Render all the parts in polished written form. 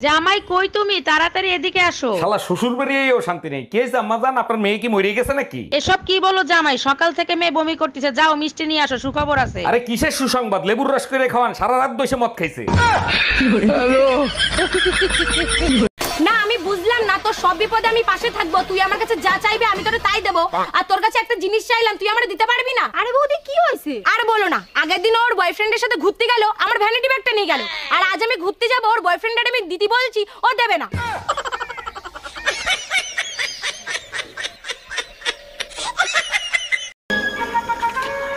জামাই কই তুমি? তাড়াতাড়ি এদিকে আসো। শালা শ্বশুর বাড়িয়েও শান্তি নেই। কে আম্মা জান, আপনার মেয়ে কি মরে গেছে নাকি? এসব কি বলো জামাই? সকাল থেকে মেয়ে বমি করতেছে, যাও মিষ্টি নিয়ে আসো, সুখবর আছে। আরে কিসের সুসংবাদ? লেবুর রস করে খাওয়ান, সারা রাত বসে মদ খাইছে। না আমি বুঝলাম না, তোর সব বিপদে আমি পাশে থাকবো, তুই আমার কাছে যা চাইবে আমি তোরে তাই দেবো, আর তোর কাছে একটা জিনিস চাইলাম তুই আমারে দিতে পারবি না? আরে বৌদি কি হয়েছে? আর বলো না, আগের দিন ওর বয়ফ্রেন্ডের সাথে ঘুরতে গেল, আমার ভ্যানিটি ব্যাগটা নিয়ে গেল, আর আজ আমি ঘুরতে যাব, ওর বয়ফ্রেন্ডের আমি দিতে বলছি, ও দেবে না।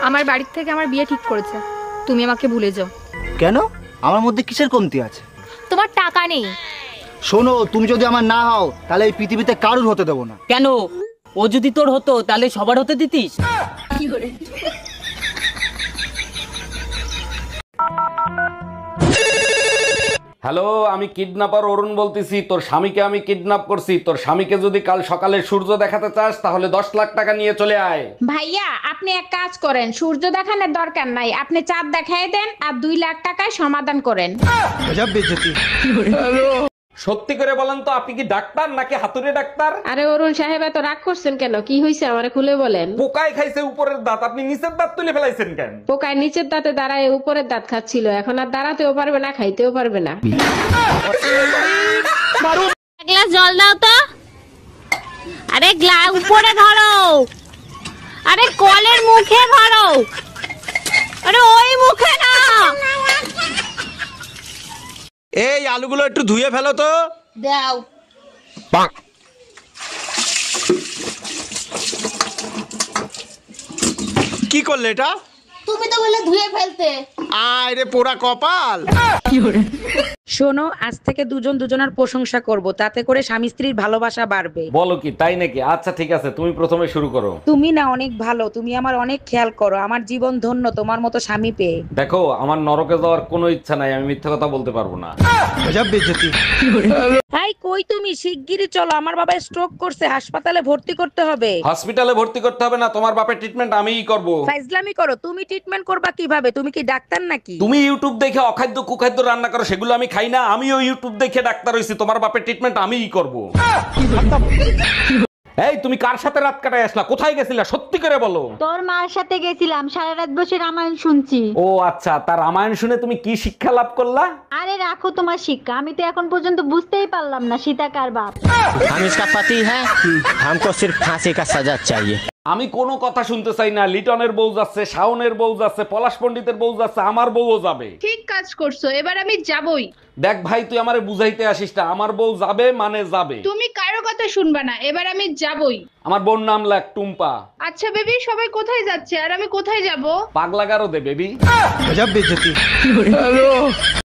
আমার বাড়ির থেকে আমার বিয়ে ঠিক করেছে, তুমি আমাকে ভুলে যাও। কেন? আমার মধ্যে কিসের কমতি আছে? তোমার টাকা নেই। শোনো, তুমি যদি আমার না হও তাহলে এই পৃথিবীতে কারুর হতে দেবো না। কেন? ও যদি তোর হতো তাহলে সবার হতে দিতিস? হ্যালো, আমি কিডন্যাপার অরুণ বলতেছি। তোর স্বামীকে আমি কিডন্যাপ করছি। তোর স্বামীকে যদি কাল সকালে সূর্য দেখাতে চাস তাহলে 10 লাখ টাকা নিয়ে চলে আয়। ভাইয়া আপনি এক কাজ করেন, সূর্য দেখানোর দরকার নাই, আপনি চাঁদ দেখাই দেন আর 2 লাখ টাকায় সমাধান করেন। সত্যি করে বলেন তো, আপনি কি ডাক্তার নাকি হাতুড়ে ডাক্তার? আরে অরুণ সাহেব এত রাগ করছেন কেন? কি হয়েছে আমারে খুলে বলেন। পোকায় খাইছে উপরের দাঁত, আপনি নিচের দাঁত তুলে ফেলাইছেন কেন? পোকায় নিচের দাঁতে দাঁড়ায় উপরের দাঁত খাচ্ছিল, এখন আর দাঁড়াতেও পারবে না, খাইতেও পারবে না। এক গ্লাস জল দাও তো। আরে গ্লাস উপরে ধরো, আরে কলের মুখে ধরো, আরে ওই মুখে না। এই আলুগুলো একটু ধুয়ে ফেলো তো। দাও। কি করলে এটা? তুমি তো বলে ধুয়ে ফেলতে। আয় রে পোড়া কপাল। শোনো, আজ থেকে দুজন দুজনের প্রশংসা করব, তাতে করে স্বামী স্ত্রীর ভালোবাসা বাড়বে। বলো কি, তাই নাকি? আচ্ছা ঠিক আছে, তুমি প্রথমে শুরু করো। তুমি না অনেক ভালো, তুমি আমার অনেক খেয়াল করো, আমার জীবন ধন্য তোমার মতো স্বামী পেয়ে। দেখো, আমার নরকে যাওয়ার কোনো ইচ্ছা নাই, আমি মিথ্যা কথা বলতে পারবো না। এই কই তুমি? শিগগিরই চলো, আমার বাবা স্ট্রোক করছে, হাসপাতালে ভর্তি করতে হবে। হসপিটালে ভর্তি করতে হবে না, তোমার বাপের ট্রিটমেন্ট আমিই করব। ফাইজলামি করো। তুমি ট্রিটমেন্ট করবা কিভাবে? তুমি কি ডাক্তার নাকি? তুমি ইউটিউব দেখে অখাদ্য কুখাদ্য রান্না করো, সেগুলো আমি খাই না। আমিও ইউটিউব দেখে ডাক্তার হইছি, তোমার বাপের ট্রিটমেন্ট আমিই করব। এই তুমি কার সাথে রাত কাটায় আসলা? কোথায় গেছিলা? সত্যি করে বলো। তোর মার সাথে গেছিলাম, সারা রাত বসে রামায়ণ শুনছি। ও আচ্ছা, তার রামায়ণ শুনে তুমি কি শিক্ষা লাভ করলা? আরে রাখো তোমার শিক্ষা, আমি তো এখন পর্যন্ত বুঝতেই পারলাম না সীতা কার বাপ। हम इसका पति है, हमको सिर्फ फांसी का सजा चाहिए। আমি কোনো কথা শুনতে চাই না। লিটনের বউ যাচ্ছে, শাওনের বউ যাচ্ছে, পলাশ পণ্ডিতের বউ যাচ্ছে, আমার বউও যাবে। ঠিক কাজ করছো, এবার আমি যাবই। দেখ ভাই, তুই আমারে বুঝাইতে আসিস না, আমার বউ যাবে মানে যাবে। তুমি কারো কথা শুনবা না, এবার আমি যাবই। আমার বোন নাম লাগ টুম্পা। আচ্ছা বেবি, সবাই কোথায় যাচ্ছে আর আমি কোথায় যাব? পাগলা গারো দে বেবি।